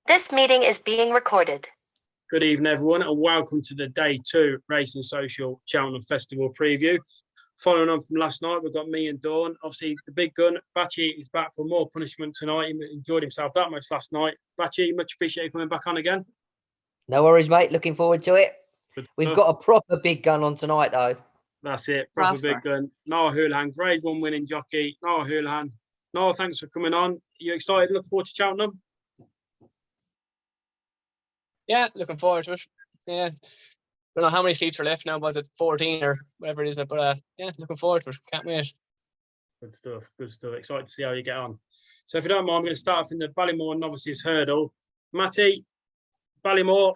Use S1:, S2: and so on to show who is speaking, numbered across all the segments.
S1: This meeting is being recorded.
S2: Good evening, everyone, and welcome to the Day 2 Racing Social Cheltenham Festival preview. Following on from last night, we've got me and Dawn. Obviously, the big gun, Batchy, is back for more punishment tonight. He enjoyed himself that much last night. Batchy, much appreciated coming back on again.
S3: No worries, mate. Looking forward to it.
S2: Good
S3: We've
S2: stuff.
S3: got a proper big gun on tonight, though.
S2: That's it, proper big gun. Niall Houlihan, grade 1 winning jockey. Niall Houlihan. Niall, thanks for coming on. Are you excited? Look forward to Cheltenham?
S4: Yeah, looking forward to it. Yeah. Don't know how many seats are left now. Was it 14 or whatever it is? But yeah, looking forward to it. Can't wait.
S2: Good stuff. Good stuff. Excited to see how you get on. So if you don't mind, I'm going to start off in the Ballymore Novices Hurdle. Matty, Ballymore,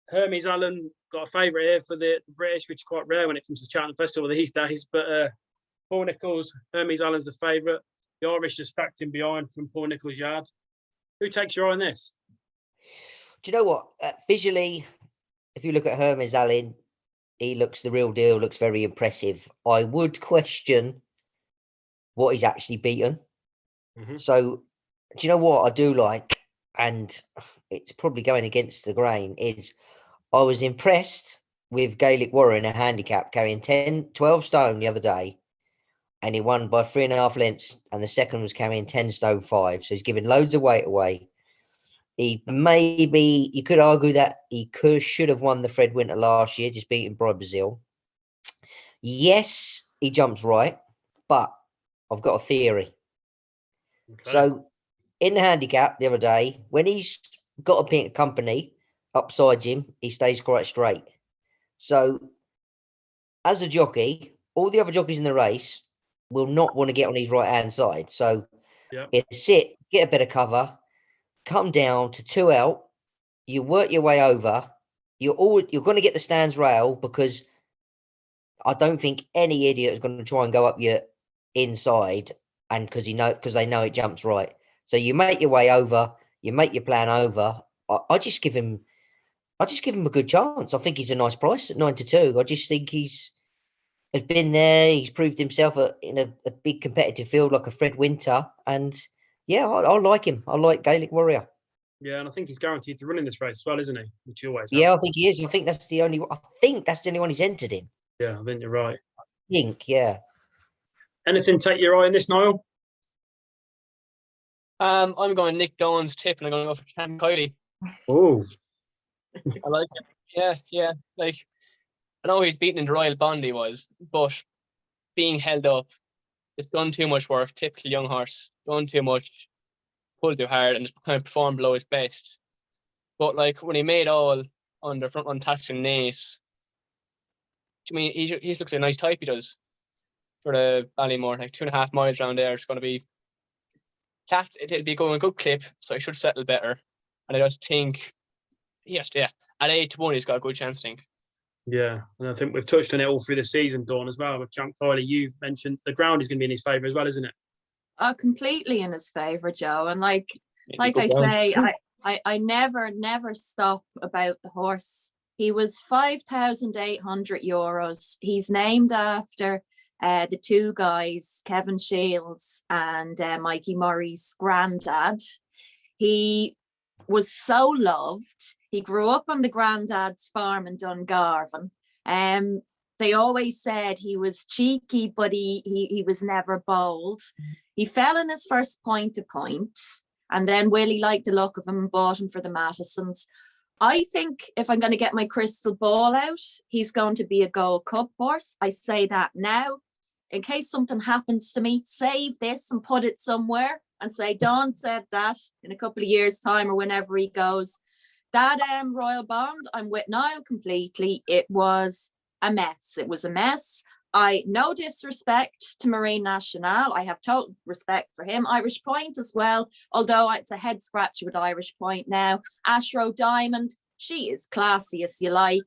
S2: Hermes Allen got a favourite here for the British, which is quite rare when it comes to Cheltenham Festival these days. But Paul Nicholls, Hermes Allen's the favourite. The Irish are stacked in behind from Paul Nicholls' yard. Who takes your eye on this?
S3: Do you know what? Visually, if you look at Hermes Allen, he looks the real deal, looks very impressive. I would question what he's actually beaten.
S2: Mm-hmm.
S3: So, do you know what I do like? And it's probably going against the grain, is I was impressed with Gaelic Warrior in a handicap carrying 12 stone the other day, and he won by 3.5 lengths, and the second was carrying 10 stone 5. So he's giving loads of weight away. You could argue that he should have won the Fred Winter last year, just beating Bride Brazil. Yes, he jumps right, but I've got a theory. Okay. So in the handicap the other day, when he's got a pink company upside him, he stays quite straight. So as a jockey, all the other jockeys in the race will not want to get on his right hand side. So you sit, get a bit of cover, come down to 2 out, you work your way over, you're going to get the stands rail, because I don't think any idiot is going to try and go up your inside, and because they know it jumps right. So you make your way over, you make your plan over. I just give him a good chance. I think he's a nice price at 9-2. I just think has been there. He's proved himself in a big competitive field like a Fred Winter, and yeah, I like him. I like Gaelic Warrior.
S2: Yeah, and I think he's guaranteed to run in this race as well, isn't he? Which he always
S3: has. I think he is. I think that's the only one he's entered in.
S2: Yeah, I think you're right.
S3: Yeah.
S2: Anything take your eye in this, Niall?
S4: I'm going Nick Dawn's tip, and I'm going to go for Champ Kylie.
S2: Oh.
S4: I like it. Yeah. Like, I know he's beaten in the Royal Bond, he was, but being held up, it's done too much work. Typical young horse, done too much, pulled too hard, and just kind of performed below his best. But like when he made all on the front run tax and Nace, I mean, he looks like a nice type. He does for the Ballymore, like 2.5 miles around there. It's going to be capped. It'll be going a good clip, so he should settle better. And I just think, at 8-1, he's got a good chance, I think.
S2: Yeah, and I think we've touched on it all through the season, Dawn, as well. With Champ Kylie, you've mentioned the ground is going to be in his favour as well, isn't it?
S5: Completely in his favour, Joe. And like I say, I never stop about the horse. He was €5,800. He's named after the two guys, Kevin Shields and Mikey Murray's granddad. He was so loved. He grew up on the granddad's farm in Dungarvan. They always said he was cheeky, but he was never bold. He fell in his first point-to-point, and then Willie liked the look of him and bought him for the Mattisons. I think if I'm going to get my crystal ball out, he's going to be a Gold Cup horse. I say that now. In case something happens to me, save this and put it somewhere and say, Don said that in a couple of years' time or whenever he goes. That Royal Bond, I'm with Niall completely. It was a mess. It was a mess. No disrespect to Marine Nationale. I have total respect for him. Irish Point as well, although it's a head scratcher with Irish Point now. Ashrow Diamond, she is classy as you like.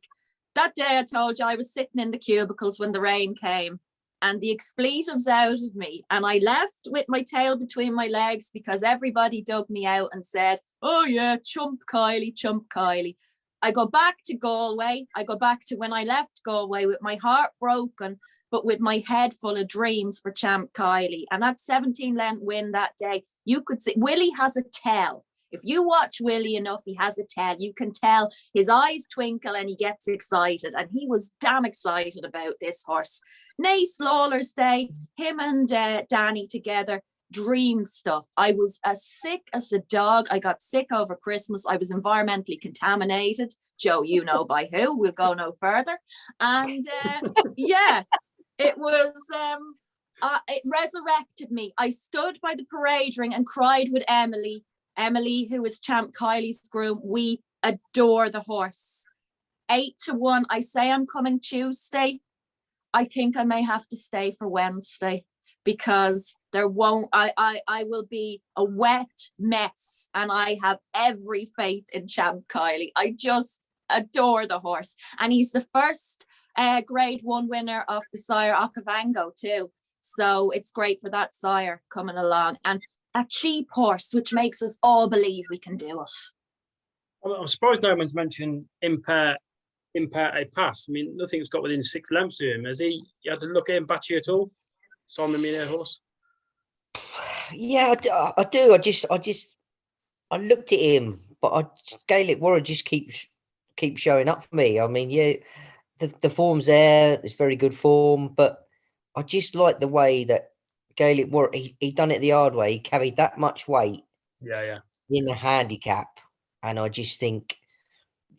S5: That day I told you I was sitting in the cubicles when the rain came and the expletives out of me. And I left with my tail between my legs because everybody dug me out and said, oh yeah, chump Kylie. I go back to Galway. I go back to when I left Galway with my heart broken, but with my head full of dreams for Champ Kylie. And that 17 length win that day, you could see Willie has a tell. If you watch Willie enough, he has a tell. You can tell his eyes twinkle and he gets excited. And he was damn excited about this horse. Nace Lawler's Day, him and Danny together, dream stuff. I was as sick as a dog. I got sick over Christmas. I was environmentally contaminated. Joe, you know by who. We'll go no further. And yeah, it was... it resurrected me. I stood by the parade ring and cried with Emily. Emily, who is Champ Kylie's groom. We adore the horse. 8-1. I say I'm coming Tuesday. I think I may have to stay for Wednesday because there won't. I will be a wet mess, and I have every faith in Champ Kylie. I just adore the horse, and he's the first Grade 1 winner of the sire Okavango too. So it's great for that sire coming along, and a cheap horse, which makes us all believe we can do it.
S2: I'm surprised no one's mentioned Impair a Pass. I mean, nothing's got within 6 lengths of him. Has he? You had to look at him, Batchy, at all? Simon Minier horse.
S3: Yeah, I do. I looked at him, but Gaelic Warrior just keeps showing up for me. I mean, yeah, the form's there. It's very good form, but I just like the way that Gaelic Warrior, he done it the hard way. He carried that much weight
S2: Yeah.
S3: in the handicap, and I just think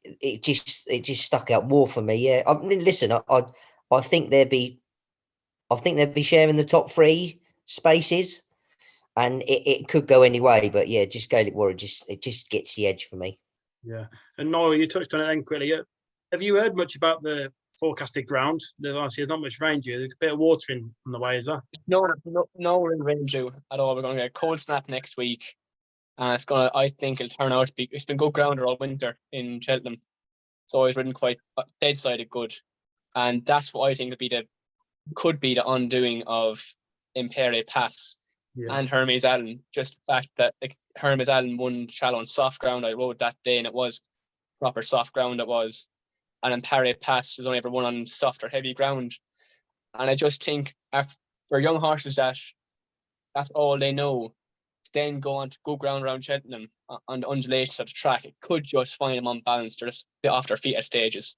S3: it just stuck out more for me. Yeah, I mean, listen, I think they'd be sharing the top 3 spaces, and it could go any way. But yeah, just Gaelic Warrior, it just gets the edge for me.
S2: Yeah, and Niall, you touched on it then quickly. Have you heard much about the forecasted ground? Obviously, there's not much rain due. There's a bit of watering on the way, is there?
S4: No rain due at all. We're going to get a cold snap next week. And I think it'll turn out to be, it's been good grounder all winter in Cheltenham. It's always ridden quite dead-sided good. And that's what I think could be the undoing of Impair Pass and Hermes Allen. Just the fact that Hermes Allen won the Challenge on soft ground. I rode that day and it was proper soft ground it was. And Impair Pass has only ever won on soft or heavy ground. And I just think for young horses that's all they know, then go on to go ground around Cheltenham on the undulations of the track, it could just find them unbalanced. They're just a bit off their feet at stages,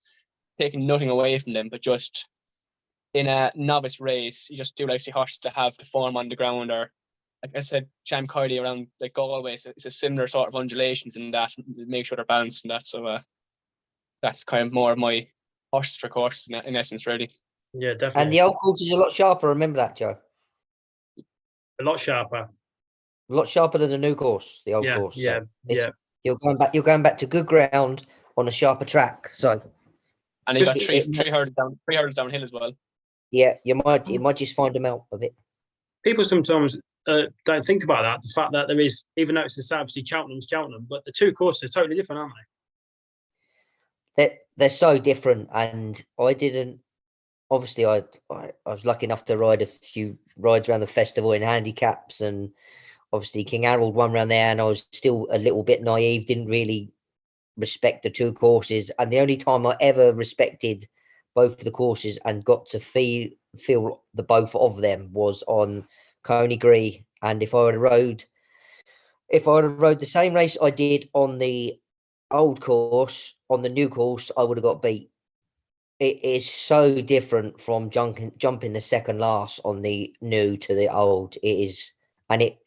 S4: taking nothing away from them, but just in a novice race, you just do like see horses to have the form on the ground, or like I said, Champ Kylie around like Galway, it's a similar sort of undulations in that, make sure they're balanced in that. So that's kind of more of my horses for course in essence, really.
S2: Yeah, definitely.
S3: And the old course is a lot sharper. Remember that, Joe?
S2: A lot sharper.
S3: A lot sharper than the new course, the old course.
S2: Yeah.
S3: You're going back to good ground on a sharper track. So,
S4: and you got three hurdles downhill as well.
S3: Yeah, you might just find them out a bit.
S2: People sometimes don't think about that. The fact that there is, even though it's the Sabbath Cheltenham, but the 2 courses are totally different, aren't
S3: they? They're so different, and I didn't. Obviously, I was lucky enough to ride a few rides around the festival in handicaps, and obviously King Harold won around there, and I was still a little bit naive, didn't really respect the 2 courses. And the only time I ever respected both of the courses and got to feel the both of them was on Coneygree. And if I would have rode the same race I did on the old course, on the new course, I would have got beat. It is so different from jumping the second last on the new to the old. It is, and it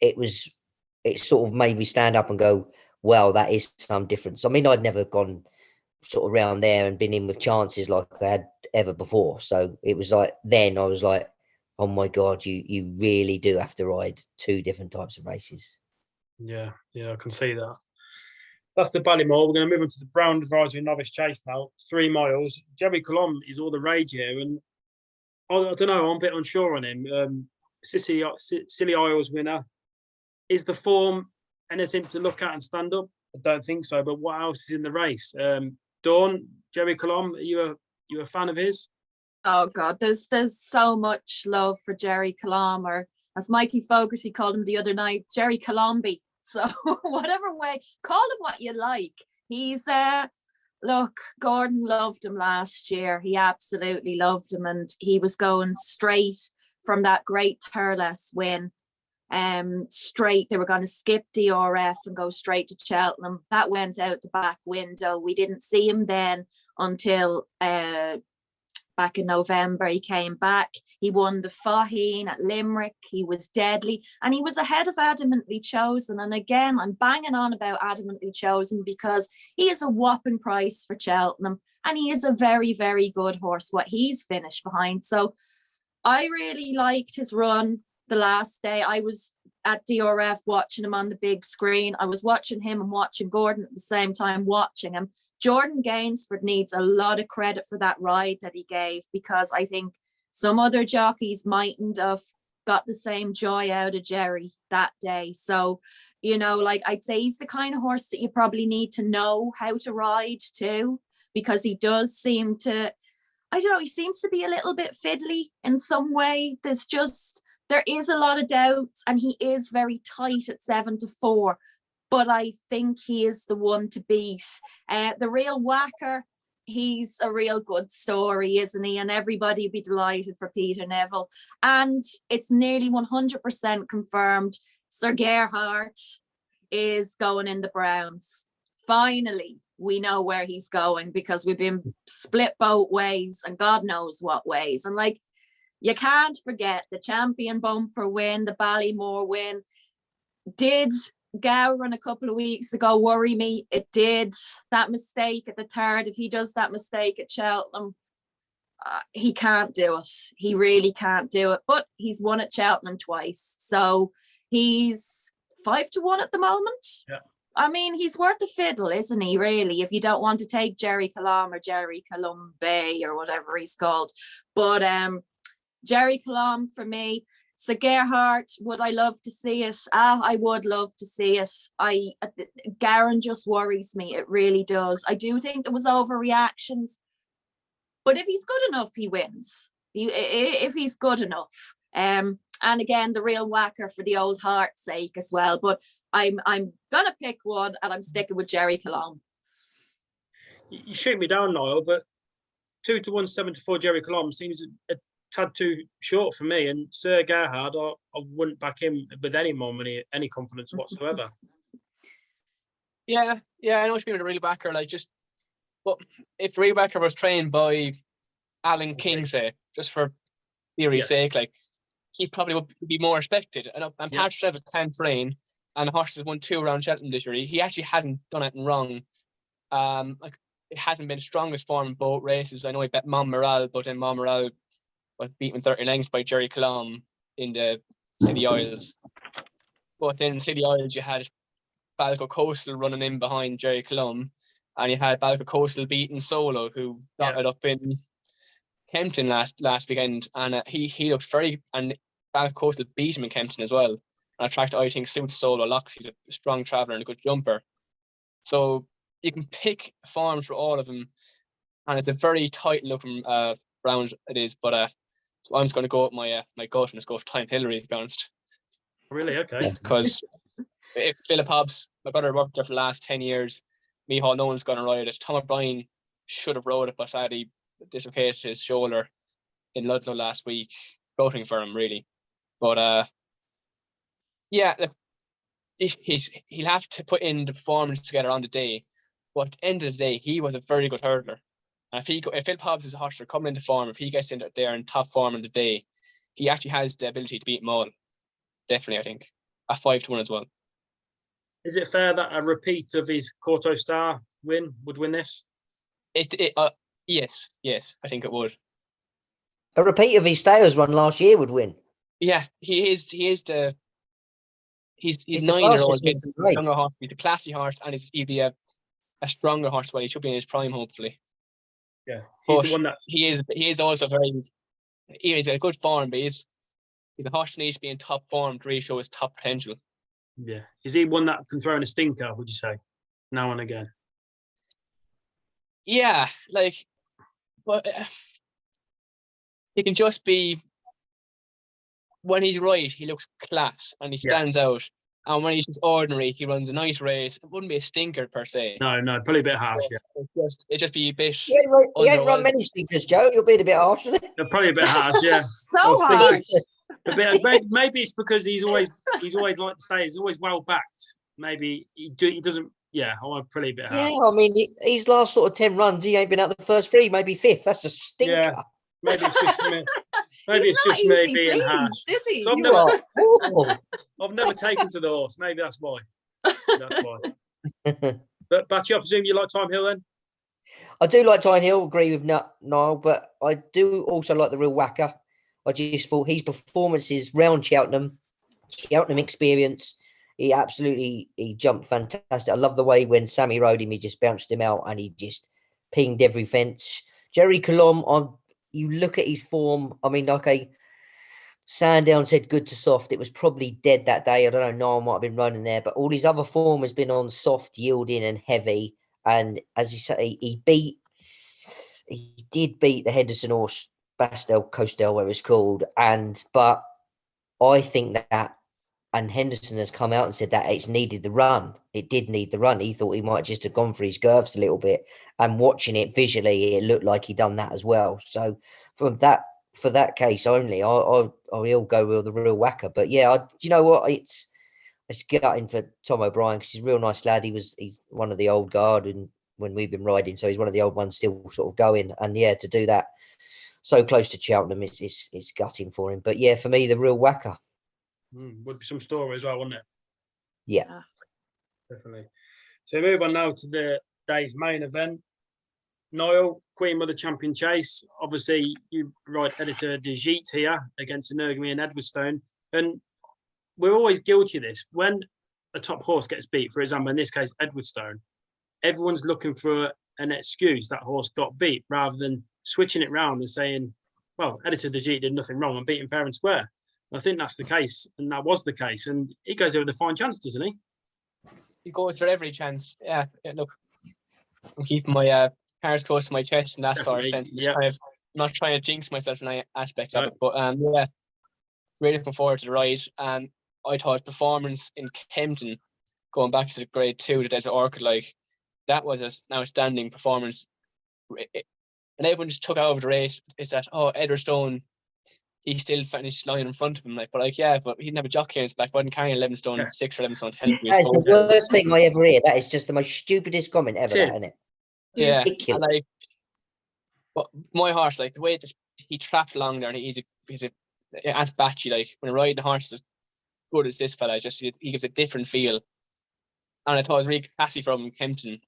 S3: sort of made me stand up and go, well, that is some difference. I mean, I'd never gone sort of around there and been in with chances like I had ever before. So it was like, then I was like, oh my God, you really do have to ride 2 different types of races.
S2: Yeah, I can see that. That's the Ballymore. We're going to move on to the Brown Advisory Novice Chase now. 3 miles. Jerry Colomb is all the rage here, and I don't know. I'm a bit unsure on him. Silly Isles winner. Is the form anything to look at and stand up? I don't think so. But what else is in the race? Dawn, Jerry Colomb, are you a fan of his?
S5: Oh God, there's so much love for Jerry Colomb, or as Mikey Fogarty called him the other night, Jerry Colombi. So whatever way, call him what you like. He's look, Gordon loved him last year. He absolutely loved him, and he was going straight from that great Thurles win. straight. They were going to skip DRF and go straight to Cheltenham. That went out the back window. We didn't see him then until back in November. He came back. He won the Faheen at Limerick. He was deadly. And he was ahead of Adamantly Chosen. And again, I'm banging on about Adamantly Chosen because he is a whopping price for Cheltenham. And he is a very, very good horse, what he's finished behind. So I really liked his run the last day. I was at DRF watching him on the big screen. I was watching him and watching Gordon at the same time, watching him. Jordan Gainsford needs a lot of credit for that ride that he gave, because I think some other jockeys mightn't have got the same joy out of Jerry that day. So, you know, like, I'd say he's the kind of horse that you probably need to know how to ride too, because he does seem to, I don't know, he seems to be a little bit fiddly in some way. There is a lot of doubts, and he is very tight at 7-4, but I think he is the one to beat. The Real Whacker, he's a real good story, isn't he? And everybody would be delighted for Peter Neville. And it's nearly 100% confirmed Sir Gerhard is going in the Browns. Finally, we know where he's going, because we've been split both ways, and God knows what ways. And like, you can't forget the Champion Bumper win, the Ballymore win. Did Gowran a couple of weeks ago worry me? It did. That mistake at the third, if he does that mistake at Cheltenham, he can't do it. He really can't do it. But he's won at Cheltenham twice. So he's 5-1 at the moment. Yeah. I mean, he's worth a fiddle, isn't he, really, if you don't want to take Jerry Colombe or Jerry Colombe or whatever he's called. But Jerry Colombe for me. So Gerhard, would I love to see it? I would love to see it. Gowran just worries me. It really does. I do think there was overreactions, but if he's good enough, he wins. If he's good enough. And again, the Real Whacker for the old heart's sake as well. But I'm gonna pick one, and I'm sticking with Jerry Colombe.
S2: You shoot me down, Niall, but 2-1, 7-4 Jerry Colombe seems a tad too short for me. And Sir Gerhard, I wouldn't back him with any more money, any confidence whatsoever.
S4: Yeah, I know what you mean with a Real Whacker. But if Real Whacker was trained by Alan King, say, just for theory's sake, like, he probably would be more respected. And Patrick Trevor can train, and the horse has won 2 around Cheltenham this year. He actually hasn't done anything wrong. It hasn't been strongest form in both races. I know he bet Montmoral, but then Montmoral was beaten 30 lengths by Jerry Colombe in the City Isles. But then in City Isles, you had Balco Coastal running in behind Jerry Colombe, and you had Balco Coastal beating Solo, who got it up in Kempton last weekend, and he looked very, and Balco Coastal beat him in Kempton as well. And a track that I think suits Solo lots. He's a strong traveller and a good jumper. So you can pick forms for all of them, and it's a very tight looking round it is. But so I'm just going to go with my gut and just go for Time Hillary, to be honest.
S2: Really? Okay.
S4: Because if Philip Hobbs, my brother worked there for the last 10 years, Micheál, no one's going to ride it. Tom O'Brien should have rode it, but sadly dislocated his shoulder in Ludlow last week, voting for him, really. But he'll have to put in the performance together on the day. But at the end of the day, he was a very good hurdler. And if Philip Hobbs is a horse coming into form, if he gets in there in top form on the day, he actually has the ability to beat them all. Definitely, I think. At 5-1 as well.
S2: Is it fair that a repeat of his Corto Star win would win this?
S4: Yes, I think it would.
S3: A repeat of his Stayers run last year would win.
S4: Yeah, he's 9-year-old. He's a younger horse, he's a classy horse, and he'd be a stronger horse. Well, he should be in his prime, hopefully.
S2: Yeah, he's the one that
S4: he is also he's a good form, but he's a horse that needs to be in top form to really show his top potential.
S2: Yeah, is he one that can throw in a stinker? Would you say, now and again?
S4: Yeah, but he can just be, when he's right, he looks class and he stands out. And when he's just ordinary, he runs a nice race. It wouldn't be a stinker per se.
S2: No, probably a bit harsh.
S4: It'd just be a bit.
S3: He ain't run many stinkers, Joe. You're being a bit harsh, isn't it?
S2: Probably a bit harsh, yeah.
S5: So harsh.
S2: maybe it's because he's always like to say he's always well backed. Maybe he doesn't. Yeah, I want to probably a bit hard.
S3: Yeah, I mean, his last sort of 10 runs, he ain't been out the first 3, maybe 5th. That's a stinker.
S2: Yeah. Maybe it's just me. Maybe
S5: He's
S2: it's
S5: not
S2: just me
S5: easy
S2: being
S5: pleased,
S2: harsh.
S5: is he?
S2: So
S3: You are awful.
S2: I've never taken to the horse. Maybe that's why. That's why. But Batchy, I presume you like Time Hill then?
S3: I do like Tyne Hill, agree with Niall, but I do also like the real whacker. I just thought his performances round Cheltenham experience, he jumped fantastic. I love the way when Sammy rode him, he just bounced him out and he just pinged every fence. Jerry Colomb, you look at his form, I mean, okay, Sandown said good to soft. It was probably dead that day. I don't know, Niall might have been running there, but all his other form has been on soft, yielding and heavy. And as you say, he did beat the Henderson horse, Coastal, whatever it's called. But I think that, and Henderson has come out and said that it's needed the run. It did need the run. He thought he might just have gone for his girths a little bit. And watching it visually, it looked like he done that as well. So for that case only, I'll go with the real whacker. But yeah, you know what? It's gutting for Tom O'Brien because he's a real nice lad. He's one of the old guard and when we've been riding, so he's one of the old ones still sort of going. And yeah, to do that so close to Cheltenham, it's gutting for him. But yeah, for me, the real whacker.
S2: Would be some story as well, wouldn't it?
S3: Yeah,
S2: definitely. So move on now to the day's main event. Niall, Queen Mother Champion Chase. Obviously, you ride Editor de Gite here against Energamy and Edwardstone. And we're always guilty of this. When a top horse gets beat, for example, in this case, Edwardstone, everyone's looking for an excuse that horse got beat rather than switching it round and saying, well, Editor de Gite did nothing wrong and beat him fair and square. And I think that's the case. And that was the case. And he goes there with a fine chance, doesn't he?
S4: He goes for every chance. Yeah, look, I'm keeping my cards close to my chest in that sort of sense. I'm not trying to jinx myself in any aspect of it. But yeah, really looking forward to the ride. And I thought performance in Kempton, going back to the grade 2, the Desert Orchid, like that was an outstanding performance. And everyone just took over the race. Is that, Edwardstone, he still finished lying in front of him. Like, but he didn't have a jockey on his back. Wasn't carrying 11 stone 6 or 11 stone 10.
S3: That is the worst thing I ever hear. That is just the most stupidest comment ever, isn't it?
S4: Yeah,
S3: ridiculous.
S4: And but my horse, like the way he trapped along there, and he's as batchy. Like when riding a horse as good as this fella, he gives a different feel. And I thought it was really classy from Kempton.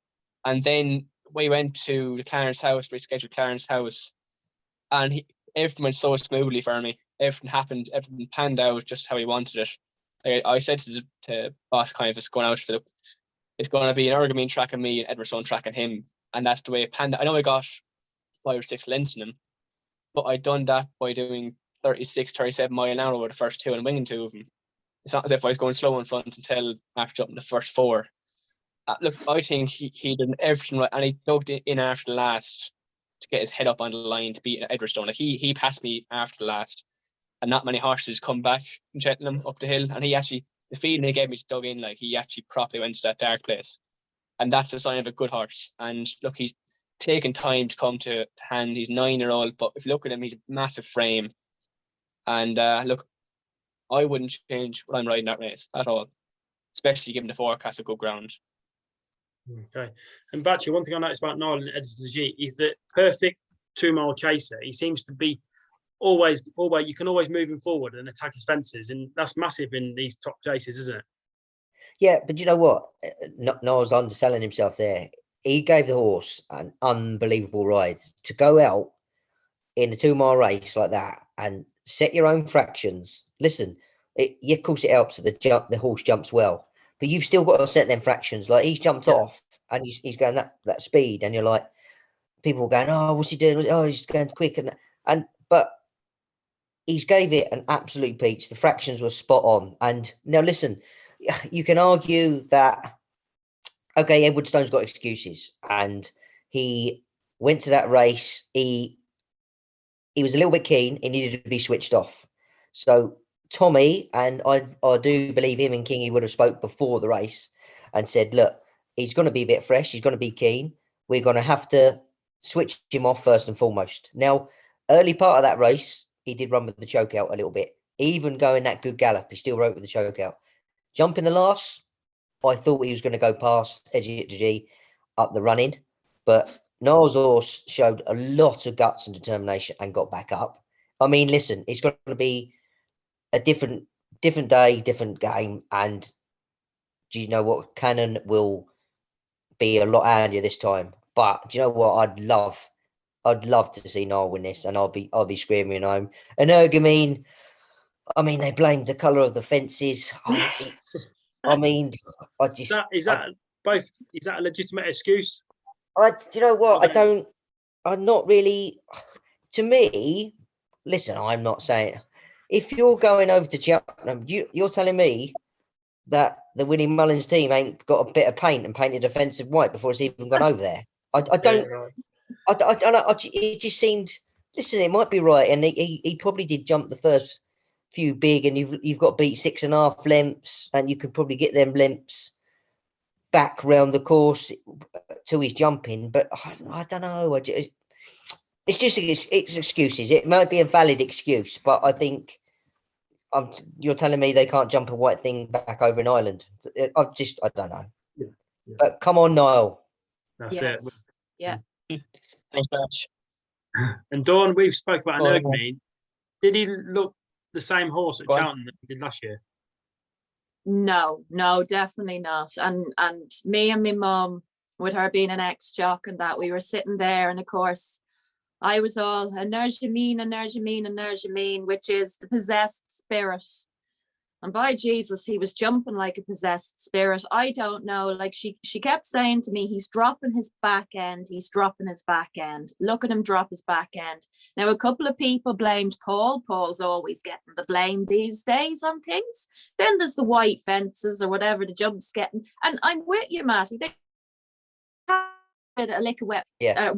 S4: And then we went to the Clarence House, rescheduled Clarence House, and everything went so smoothly for me. Everything happened, everything panned out just how he wanted it. I said to Boss kind of it's going out, it's going to be an Ergamine tracking me and Edwardstone tracking him. And that's the way it panned out. I know I got 5 or 6 lengths in him, but I done that by doing 36, 37 mile an hour with the first 2 and winging 2 of them. It's not as if I was going slow in front until after jumping the first 4. Look, I think he did everything right, and he dug in after the last to get his head up on the line to beat Edwardstone. Like he passed me after the last, and not many horses come back in Cheltenham up the hill. And the feeling he gave me to dug in, like he actually properly went to that dark place, and that's a sign of a good horse. And look, he's taken time to come to hand. He's 9-year-old, but if you look at him, he's a massive frame. And look, I wouldn't change what I'm riding that race at all, especially given the forecast of good ground.
S2: Okay. And Batchelor, one thing I noticed about Niall and Editor G is that perfect 2-mile chaser. He seems to be always, you can always move him forward and attack his fences. And that's massive in these top chases, isn't it?
S3: Yeah, but you know what? Niall's underselling himself there. He gave the horse an unbelievable ride. To go out in a 2-mile race like that and set your own fractions. Listen, of course it helps that the horse jumps well, but you've still got to set them fractions. Like he's jumped off and he's going that speed, and you're like, people are going, oh, what's he doing? Oh, he's going quick, but he's gave it an absolute peach. The fractions were spot on. And now listen, you can argue that okay, Edwardstone's got excuses, and he went to that race. He was a little bit keen. He needed to be switched off. So Tommy, and I do believe him and Kingy would have spoke before the race and said, look, he's going to be a bit fresh. He's going to be keen. We're going to have to switch him off first and foremost. Now, early part of that race, he did run with the choke out a little bit. even going that good gallop, he still wrote with the choke out. Jumping the last, I thought he was going to go past Edgy G up the running, but Niall's horse showed a lot of guts and determination and got back up. I mean, listen, it's going to be a different day, different game, and do you know what? Cannon will be a lot handier this time. But do you know what? I'd love to see Niall win this, and I'll be screaming home. And Ergamine, I mean, they blamed the colour of the fences. I mean, I just
S2: Is that a legitimate excuse?
S3: do you know what?
S2: Okay.
S3: I'm not really. To me, listen, I'm not saying. If you're going over to Cheltenham, you're telling me that the Willie Mullins team ain't got a bit of paint and painted offensive white before it's even gone over there. I don't.
S2: Yeah, right.
S3: I don't know. It just seemed. Listen, it might be right, and he probably did jump the first few big, and you've got to beat 6.5 lengths, and you could probably get them lengths back round the course to his jumping. But I don't know. It's just it's excuses. It might be a valid excuse, but I think you're telling me they can't jump a white thing back over in Ireland. I don't know.
S2: Yeah.
S3: But come on, Niall.
S2: That's it.
S5: Yes. Yeah.
S4: Thanks, Batch.
S2: And Dawn, we've spoke about
S4: Oh,
S2: an Ergamine. Did he look the same horse at
S4: Go on.
S2: Cheltenham that he did last year?
S5: No, definitely not. And me and my mum, with her being an ex-jock and that, we were sitting there, and of course I was all a Nerjamine, which is the possessed spirit. And by Jesus, he was jumping like a possessed spirit. I don't know. Like she kept saying to me, he's dropping his back end. He's dropping his back end. Look at him drop his back end. Now, a couple of people blamed Paul. Paul's always getting the blame these days on things. Then there's the white fences or whatever the jump's getting. And I'm with you, Mattie. They a lick of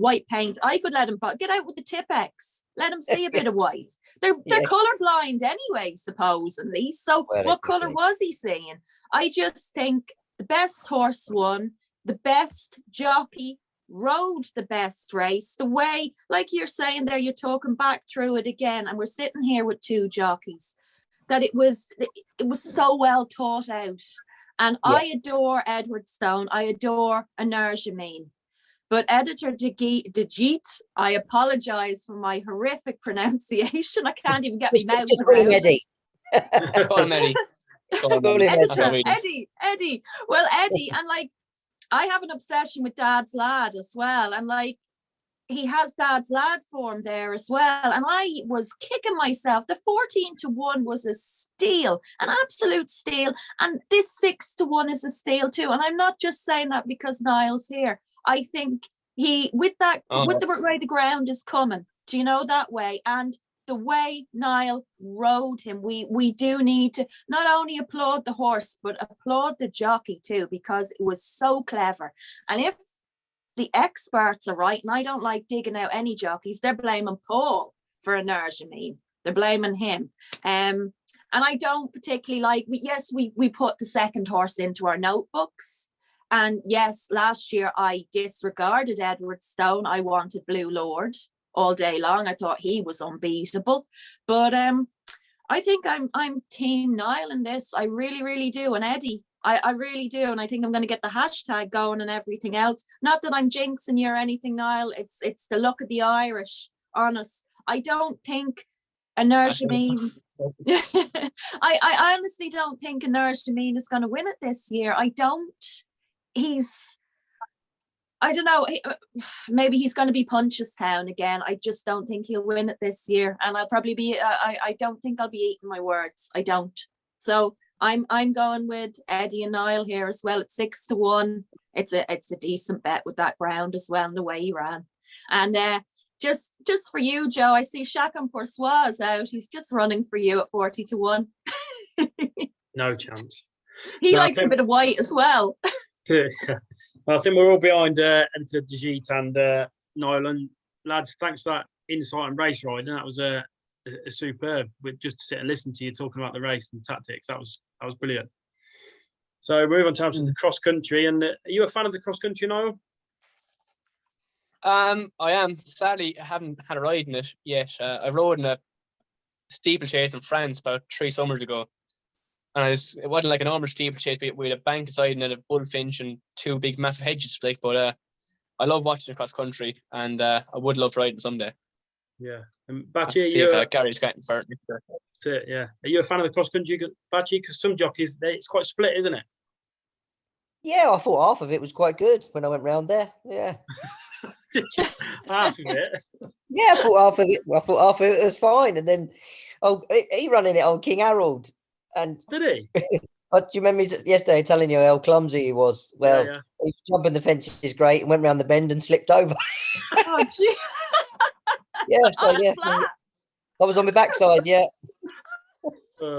S5: white paint. I could let him get out with the Tipex. Let him see a bit of white. They're colorblind anyway, supposedly. So what color was he seeing? I just think the best horse won, the best jockey rode the best race. The way, like you're saying there, you're talking back through it again, and we're sitting here with two jockeys. That it was so well thought out. And I adore Edward Stone. I adore Nerjamine. But Editor Dejit, I apologize for my horrific pronunciation. I can't even get my mouth
S3: Just call him
S5: around.
S3: Eddie.
S4: Call him Eddie.
S5: Editor, Eddie. Well, Eddie, and like, I have an obsession with Dad's Lad as well. And like, he has Dad's Lad form there as well. And I was kicking myself. The 14-1 was a steal, an absolute steal. And this 6-1 is a steal too. And I'm not just saying that because Niall's here. I think with the way the ground is coming, do you know, that way, and the way Niall rode him, we do need to not only applaud the horse, but applaud the jockey too, because it was so clever. And if the experts are right, and I don't like digging out any jockeys, they're blaming Paul for a Nerjamine. They're blaming him. And I don't particularly like, we put the second horse into our notebooks. And yes, last year I disregarded Edward Stone. I wanted Blue Lord all day long. I thought he was unbeatable. But I think I'm Team Niall in this. I really, really do. And Eddie, I really do. And I think I'm going to get the hashtag going and everything else. Not that I'm jinxing you or anything, Niall. It's the look of the Irish, honest. I don't think a Nerjamine... I honestly don't think a Nerjamine is going to win it this year. I don't. I don't know, maybe he's going to be Punchestown again. I just don't think he'll win it this year. And I'll probably be, I don't think I'll be eating my words. I don't. So I'm going with Eddie and Niall here as well at 6-1. It's a decent bet with that ground as well and the way he ran. And just for you, Joe, I see Chacun Poursois is out. He's just running for you at 40-1.
S2: No chance.
S5: He likes a bit of white as well.
S2: I think we're all behind Editor Dejit and Niall. And lads, thanks for that insight and race riding. That was a superb. Just to sit and listen to you talking about the race and tactics. That was brilliant. So we're on to the cross country. And are you a fan of the cross country, Niall?
S4: I am. Sadly, I haven't had a ride in it yet. I rode in a steeplechase in France about 3 summers ago. And it wasn't like a normal steeplechase, but we had a bank aside and then a bullfinch and 2 big massive hedges. Like, but I love watching across country, and I would love riding someday.
S2: Yeah. And
S4: Have to
S2: Batchy,
S4: see if Gary's getting for it.
S2: that's it, yeah. Are you a fan of the cross country, Batchy? Because some jockeys, it's quite split, isn't it?
S3: Yeah, I thought half of it was quite good when I went round there. Yeah.
S2: Half of it.
S3: Yeah, I thought half of it was fine. And then, he running it on King Harold. And
S2: Did he?
S3: do you remember yesterday telling you how clumsy he was? Well,
S2: yeah.
S3: he was jumping the fences great and went round the bend and slipped over.
S5: Oh, gee.
S3: Yeah, so
S5: On a
S3: yeah,
S5: flat.
S3: I was on my backside. Yeah,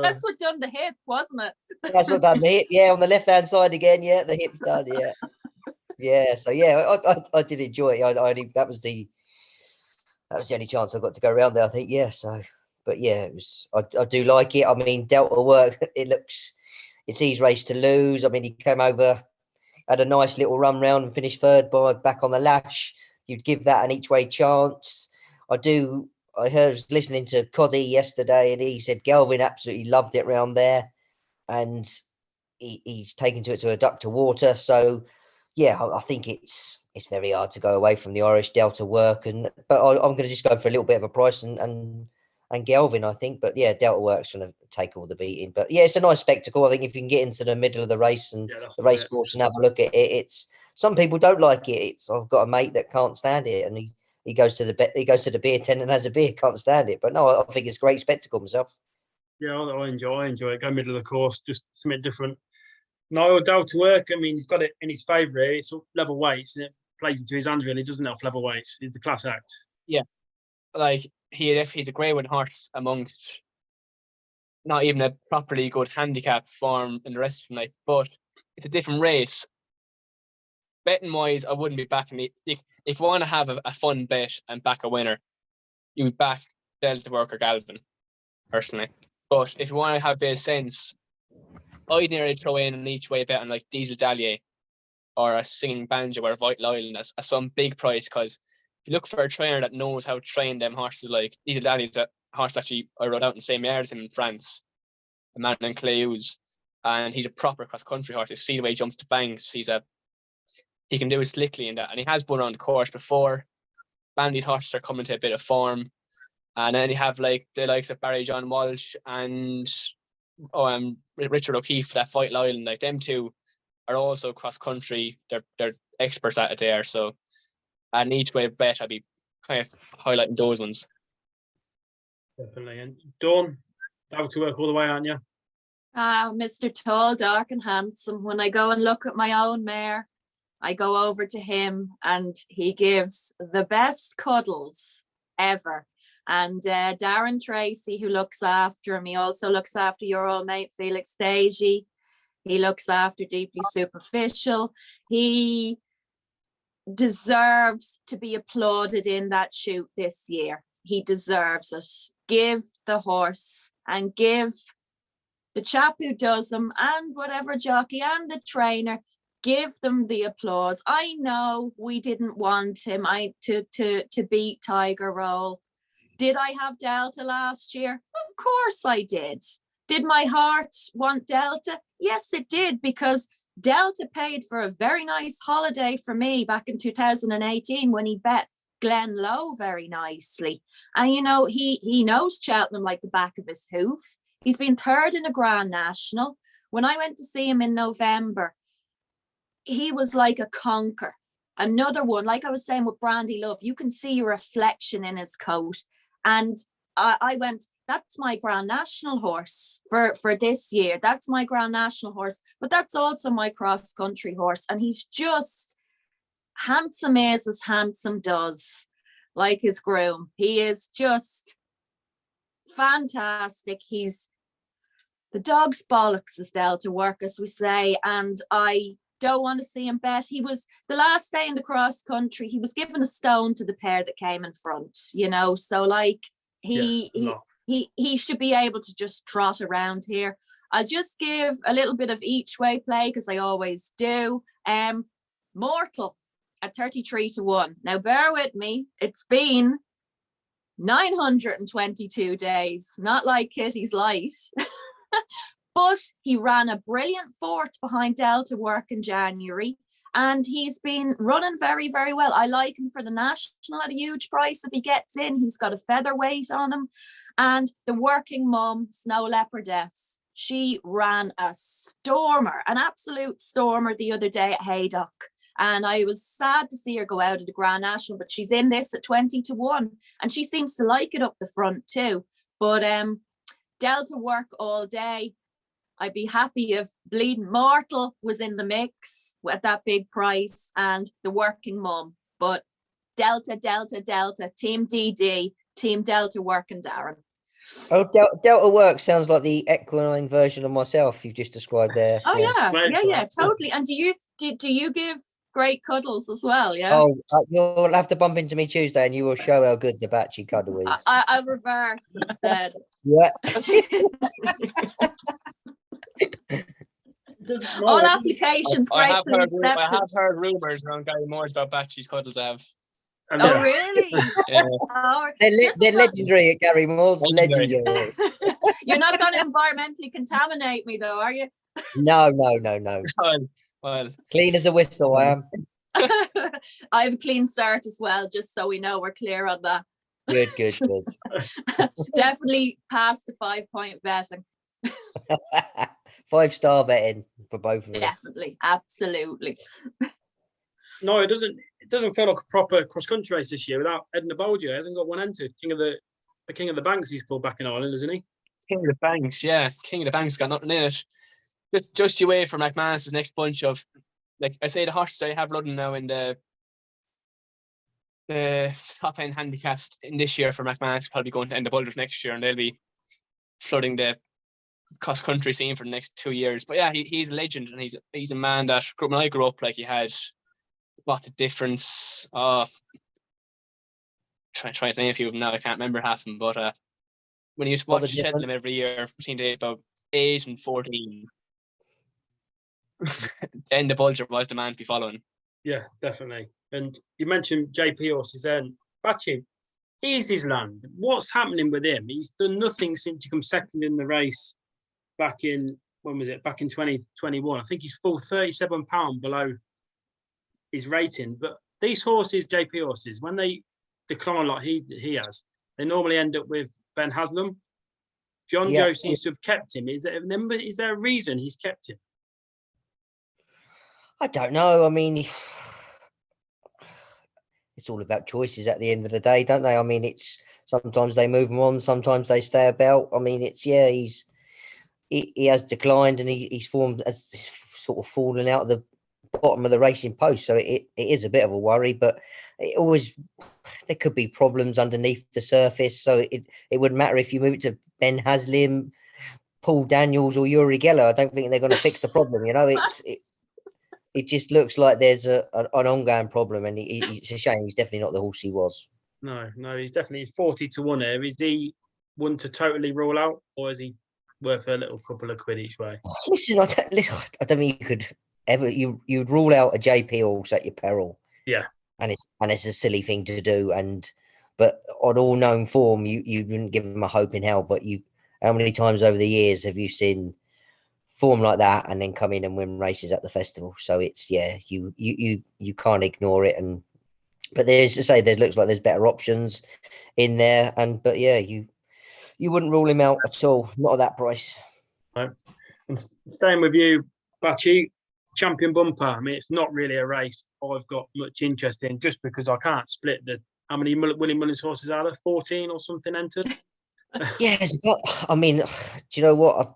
S5: That's what done the hip, wasn't it?
S3: that's what done the hip. Yeah, on the left hand side again. Yeah, the hip done. Yeah, yeah. So yeah, I did enjoy it. That was the only chance I got to go around there. I think. Yeah. So, but yeah, it was. I do like it. I mean, Delta work. It's his race to lose. I mean, he came over, had a nice little run round and finished third by back on the lash. You'd give that an each way chance. I was listening to Coddy yesterday, and he said Galvin absolutely loved it round there, and he's taken to it to a duck to water. So, yeah, I think it's very hard to go away from the Irish Delta work, but I'm going to just go for a little bit of a price and Galvin, I think. But yeah, Delta work's going to take all the beating. But yeah, it's a nice spectacle. I think if you can get into the middle of the race and
S2: Yeah, that's
S3: the race
S2: it.
S3: course and have a look at it, it's some people don't like it. I've got a mate that can't stand it, and he goes to the beer tent and has a beer, can't stand it. But no, I think it's a great spectacle myself.
S2: Yeah, I enjoy it. Go middle of the course, just something different. Niall Delta work, I mean, he's got it in his favour here. It's level weights, and it plays into his hands, really, doesn't it, off level weights? He's the class act.
S4: Like, he's a grey one horse amongst not even a properly good handicap form in the rest of the night, but it's a different race. Betting wise, I wouldn't be backing the. If you want to have a fun bet and back a winner, you would back Delta Work or Galvin, personally. But if you want to have a bit of sense, I'd nearly throw in an each way bet on like Diesel Dalier or a Singing Banjo or Vital Island as some big price, because if you look for a trainer that knows how to train them horses, like Diesel Dalier is a horse actually I rode out in the same yard as him in France, a man named Cleus, and he's a proper cross country horse. You see the way he jumps to banks, he can do it slickly in that, and he has won around the course before. Bandy's horses are coming to a bit of form, and then you have like the likes of Barry John Walsh and Richard O'Keefe, that Vital Island. Like, them two are also cross country. They're experts at it there. So, and each way bet, I'd be kind of highlighting those ones.
S2: Definitely. And Dawn, that to work all the way, aren't you?
S5: Mr. Tall, Dark and Handsome. When I go and look at my own mare, I go over to him and he gives the best cuddles ever. And Darren Tracy, who looks after him, he also looks after your old mate Felix Stagey. He looks after Deeply Superficial. He deserves to be applauded in that shoot this year. He deserves it. Give the horse and give the chap who does them and whatever jockey and the trainer, give them the applause. I know we didn't want him to beat Tiger Roll. Did I have Delta last year? Of course I did. Did my heart want Delta? Yes, it did, because Delta paid for a very nice holiday for me back in 2018 when he bet Glen Lowe very nicely. And, you know, he knows Cheltenham like the back of his hoof. He's been third in a Grand National. When I went to see him in November, he was like a conker. Another one, like I was saying with Brandy Love, you can see a reflection in his coat. And I went, that's my Grand National horse for this year. That's my Grand National horse, but that's also my cross country horse. And he's just handsome as handsome does, like his groom. He is just fantastic. He's the dog's bollocks, as Delta work, as we say. And I don't want to see him bet. He was the last day in the cross country. He was given a stone to the pair that came in front, you know. So like he should be able to just trot around here. I'll just give a little bit of each way play because I always do. Mortal at 33-1. Now bear with me. It's been 922 days, not like Kitty's Light. But he ran a brilliant fourth behind Delta Work in January. And he's been running very, very well. I like him for the national at a huge price if he gets in. He's got a featherweight on him. And the Working Mum, Snow Leopardess, she ran a stormer, an absolute stormer the other day at Haydock. And I was sad to see her go out of the Grand National, but she's in this at 20-1. And she seems to like it up the front too. But Delta Work all day. I'd be happy if Bleeding Mortal was in the mix at that big price and the Working Mum. But Delta, Team DD, Team Delta Work and Darren.
S3: Oh, Delta Work sounds like the equine version of myself you've just described there.
S5: Oh yeah,
S2: Right,
S5: yeah, totally. And do you give great cuddles as well? Yeah.
S3: Oh, you'll have to bump into me Tuesday and you will show how good the Batchy cuddle is.
S5: I'll reverse instead.
S3: Yeah.
S5: All applications
S4: I have
S5: gratefully accepted.
S4: heard rumours around Gary Moore's about Batchy's cuddles I have.
S5: Oh really?
S4: Yeah.
S5: Oh,
S3: They're
S5: this is
S3: legendary at Gary Moore's.
S4: Legendary.
S3: Legendary.
S5: You're not going to environmentally contaminate me though, are you?
S3: No.
S4: Well,
S3: Clean as a whistle, I am.
S5: I have a clean start as well, just so we know we're clear on that.
S3: Good.
S5: Definitely past the 5-point vetting.
S3: 5-star betting for both of us.
S5: Definitely, absolutely.
S2: No, it doesn't feel like a proper cross-country race this year without Edna Bolger. He hasn't got one entered. King of the Banks he's called back in Ireland, isn't he?
S4: King of the Banks, yeah. King of the Banks got nothing in it. Just you wait for McManus's next bunch of, like I say, the horses I have running now in the top end handicaps in this year for McManus probably going to end the Bulgars next year, and they'll be flooding the cross country scene for the next 2 years. But yeah, he's a legend, and he's a man that when I grew up, like he had what the difference. Trying to name a few of them now, I can't remember half of them. But when you used to watch Cheltenham every year between the about 8 and 14. Then the Bulger was the man to be following.
S2: Yeah, definitely. And you mentioned JP horses then. Batchy, he's his land. What's happening with him? He's done nothing since he come second in the race back in, when was it? Back in 2021. I think he's full £37 below his rating. But these horses, JP horses, when they decline like he has, they normally end up with Ben Haslam. Joe seems to have kept him. Is there a reason he's kept him?
S3: I don't know. I mean, it's all about choices at the end of the day, don't they? I mean, it's sometimes they move him on, sometimes they stay about. I mean, he has declined and he's formed as sort of fallen out of the bottom of the racing post. So it is a bit of a worry, but there could be problems underneath the surface. So it wouldn't matter if you move it to Ben Haslam, Paul Daniels or Yuri Geller. I don't think they're going to fix the problem. You know, it just looks like there's an ongoing problem, and it's a shame. He's definitely not the horse he was. No,
S2: he's definitely 40-1 here. Is he one to totally rule out, or is he worth a little couple of quid each way?
S3: Listen, I don't think you could ever you'd rule out a JP horse at your peril.
S2: Yeah,
S3: and it's a silly thing to do. But on all known form, you wouldn't give him a hope in hell. But how many times over the years have you seen form like that and then come in and win races at the festival? So it's you can't ignore it. But there looks like there's better options in there, but you wouldn't rule him out at all, not at that price.
S2: Right. And staying with you, Batchy, Champion Bumper. I mean, it's not really a race I've got much interest in, just because I can't split how many Willie Mullins horses are there? 14 or something entered.
S3: Yes, but I mean, do you know what?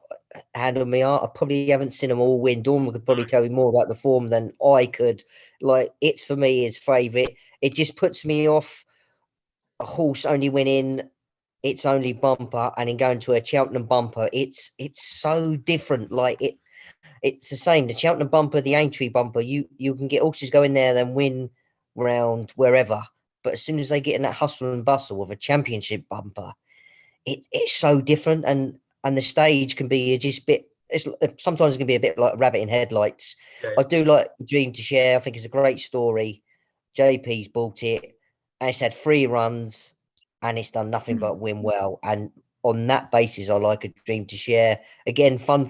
S3: Hand on me heart, I probably haven't seen them all win. Dawn could probably tell you more about the form than I could. Like, it's for me his favourite. It just puts me off a horse only winning its only bumper and then going to a Cheltenham bumper. It's so different. Like it's the same. The Cheltenham bumper, the Aintree bumper, you can get horses going there then win round wherever. But as soon as they get in that hustle and bustle of a championship bumper, it's so different, and the stage can be just a bit. Sometimes it can be a bit like rabbit in headlights. Yeah. I do like Dream to Share. I think it's a great story. JP's bought it, and it's had 3 runs, and it's done nothing but win well. And on that basis, I like A Dream to Share. Again, fun.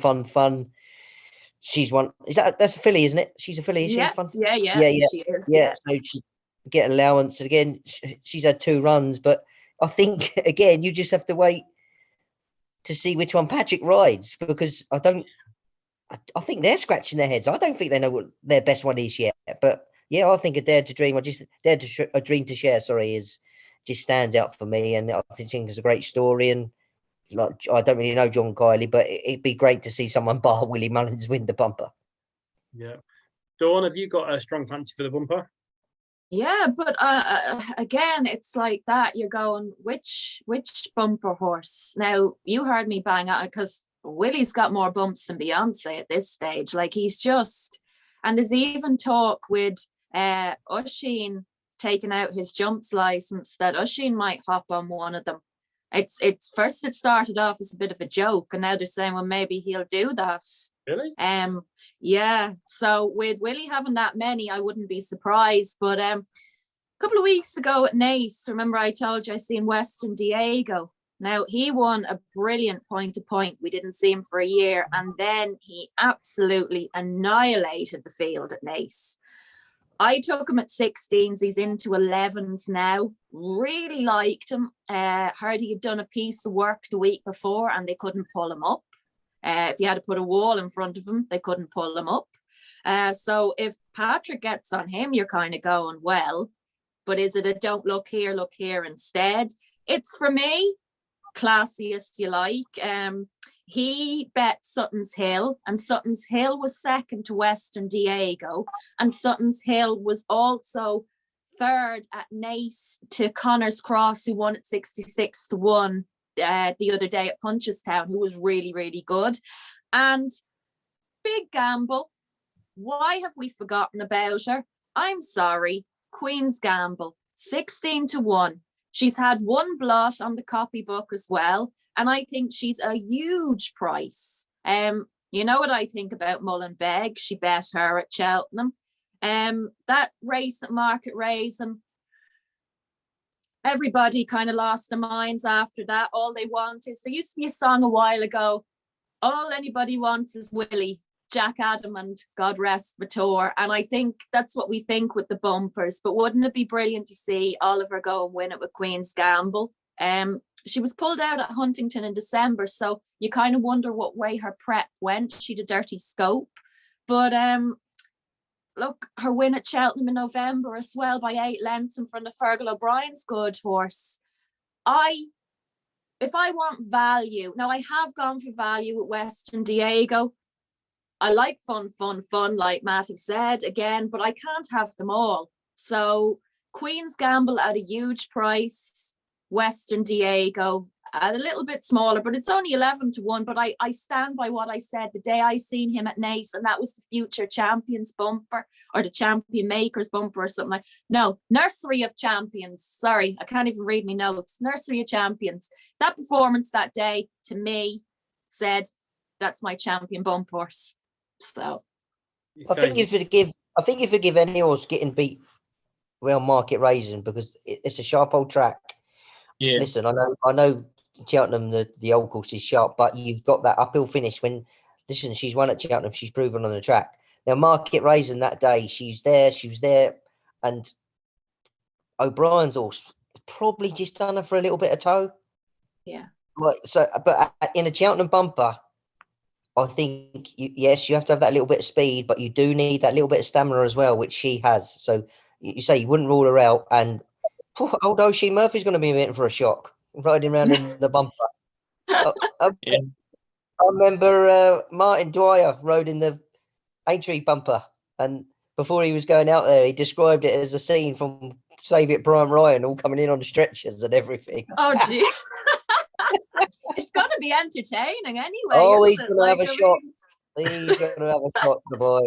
S3: She's one. That's a filly, isn't it? She's a filly, is she?
S5: Yeah,
S3: Fun.
S5: yeah, she is.
S3: Yeah. So she get allowance, and again, she's had 2 runs, but I think again, you just have to wait to see which one Patrick rides, because I think they're scratching their heads. I don't think they know what their best one is yet. But yeah, I think A Dream to Share, just stands out for me, and I think it's a great story. And like, I don't really know John Kiley, but it'd be great to see someone bar Willie Mullins win the bumper.
S2: Yeah. Dawn, have you got a strong fancy for the bumper?
S5: Yeah, but again, it's like that. You're going, which bumper horse? Now, you heard me bang out, because Willie's got more bumps than Beyonce at this stage. Like, he's just, and there's even talk with Oisin taking out his jumps license that Oisin might hop on one of them. It's first, it started off as a bit of a joke, and now they're saying, well, maybe he'll do that.
S2: Really?
S5: Yeah. So with Willie having that many, I wouldn't be surprised. But a couple of weeks ago at Nace, remember I told you I seen Western Diego. Now, he won a brilliant point-to-point. We didn't see him for a year, and then he absolutely annihilated the field at Nace. I took him at 16s. He's into 11s now. Really liked him. Heard he had done a piece of work the week before and they couldn't pull him up. If you had to put a wall in front of him, they couldn't pull him up. So if Patrick gets on him, you're kind of going, well, but is it a don't look here instead? It's, for me, classiest you like. He bet Sutton's Hill, and Sutton's Hill was second to Western Diego, and Sutton's Hill was also third at Nace to Connor's Cross, who won at 66-1 the other day at Punchestown, who was really, really good. And big gamble. Why have we forgotten about her? I'm sorry, Queen's Gamble, 16-1. She's had 1 blot on the copybook as well, and I think she's a huge price. You know what I think about Mullenbeg? She bet her at Cheltenham. That race at Market Raising, everybody kind of lost their minds after that. All they want is, there used to be a song a while ago, all anybody wants is Willie, Jack Adamant, God rest Vitor. And I think that's what we think with the bumpers. But wouldn't it be brilliant to see Oliver go and win it with Queen's Gamble? She was pulled out at Huntington in December, so you kind of wonder what way her prep went. She'd a dirty scope. But look, her win at Cheltenham in November as well by 8 lengths in front of Fergal O'Brien's good horse. If I want value, now I have gone for value at Western Diego. I like fun, like Mattie said again, but I can't have them all. So Queen's Gamble at a huge price, Western Diego at a little bit smaller, but it's only 11-1. But I stand by what I said the day I seen him at Nace, and that was the Future Champions bumper, or the Champion Makers bumper, or something like. No, Nursery of Champions. Sorry, I can't even read my notes. Nursery of Champions. That performance that day to me said that's my champion bump horse. So
S3: I think if you forgive any horse getting beat around Market Raising, because it's a sharp old track.
S4: Yeah.
S3: Listen, I know Cheltenham, the old course is sharp, but you've got that uphill finish when, listen, she's won at Cheltenham, she's proven on the track. Now, Market Raising that day, she was there, and O'Brien's horse probably just done her for a little bit of toe.
S5: yeah.
S3: Like, so, but in a Cheltenham bumper, I think, yes, you have to have that little bit of speed, but you do need that little bit of stamina as well, which she has. So you say you wouldn't rule her out, and old Oisin Murphy's going to be in for a shock riding around in the bumper. I remember Martin Dwyer rode in the A-Tree bumper, and before he was going out there, he described it as a scene from Save It Brian Ryan, all coming in on stretchers and everything.
S5: Oh, gee. It's going to be entertaining anyway.
S3: Oh,
S5: isn't
S3: he's
S5: it?
S3: going to
S5: Like,
S3: have a shot. He's going to have a shot, the boy.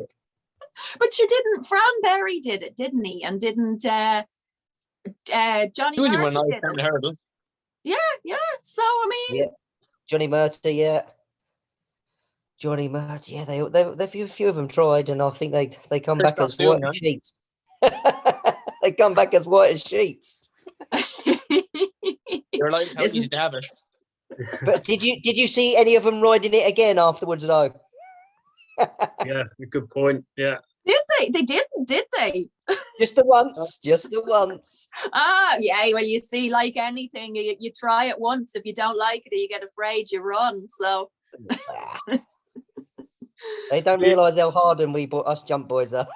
S5: But you didn't. Fran Berry did it, didn't he? And didn't Johnny
S4: Susie won
S5: Murty
S4: nice
S5: did
S4: the
S5: it?
S4: hurdle.
S5: Yeah. So I mean,
S3: Yeah, Johnny Murty, yeah. Johnny Murty, yeah. They few of them tried, and I think they come back
S4: Christoph
S3: as white
S4: Soon,
S3: as sheets. They come back as white as sheets.
S4: You realise how
S5: This
S4: easy
S5: is-
S4: to have it.
S3: But did you see any of them riding it again afterwards though?
S2: Yeah, good point. Yeah.
S5: Did they? They didn't, did they?
S3: Just the once, just the once.
S5: Ah, yeah. Well, you see, like anything, you try it once. If you don't like it, or you get afraid, you run. So
S3: They don't realise how hard us jump boys are.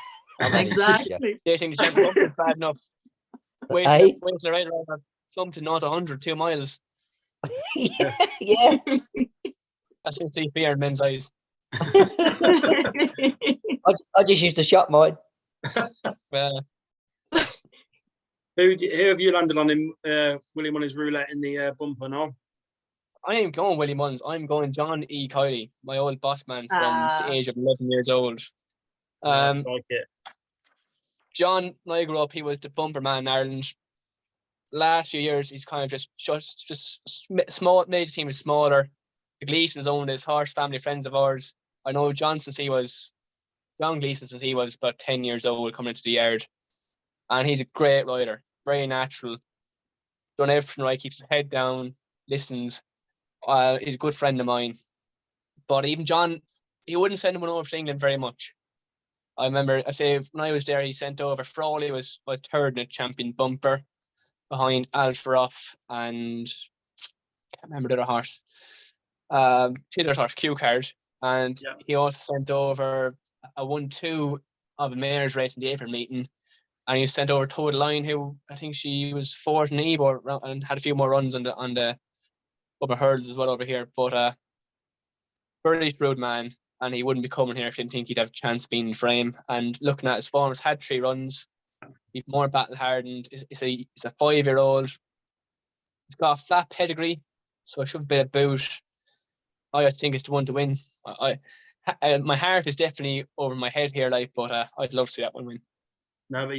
S5: exactly.
S4: They think the champion bumper is bad enough. Wait
S3: Hey?
S4: till the right around something not 100, 2 miles.
S3: yeah, yeah.
S4: That's in CP in men's eyes.
S3: I just used to shut mine.
S2: Who have you landed on in Willie Mullins roulette in the bumper now?
S4: I ain't going Willie Mullins. I'm going John E. Kiley, my old boss man from the age of 11 years old.
S2: I like it.
S4: John, when I grew up, he was the bumper man in Ireland. Last few years, he's kind of just small, made the team is smaller. The Gleasons owned his horse, family friends of ours. I know John Gleason since he was about 10 years old coming into the yard. And he's a great rider, very natural. Done everything right, keeps his head down, listens. He's a good friend of mine. But even John, he wouldn't send anyone over to England very much. I remember, when I was there, he sent over Frawley was third in a champion bumper behind Alfaroff and I can't remember the other horse. The other horse, Q Card. And he also sent over a 1-2 of a mayor's race in the April meeting. And he sent over Toad Line, who I think she was fourth in Eve and had a few more runs on the upper hurdles as well over here. But very shrewd man, and he wouldn't be coming here if he didn't think he'd have a chance being in frame. And looking at his form, he's had 3 runs. He's more battle hardened. He's a 5-year-old. He's got a flat pedigree, so it should be a boot. I just think it's the one to win. My heart is definitely over my head here, but I'd love to see that one win.
S2: No, but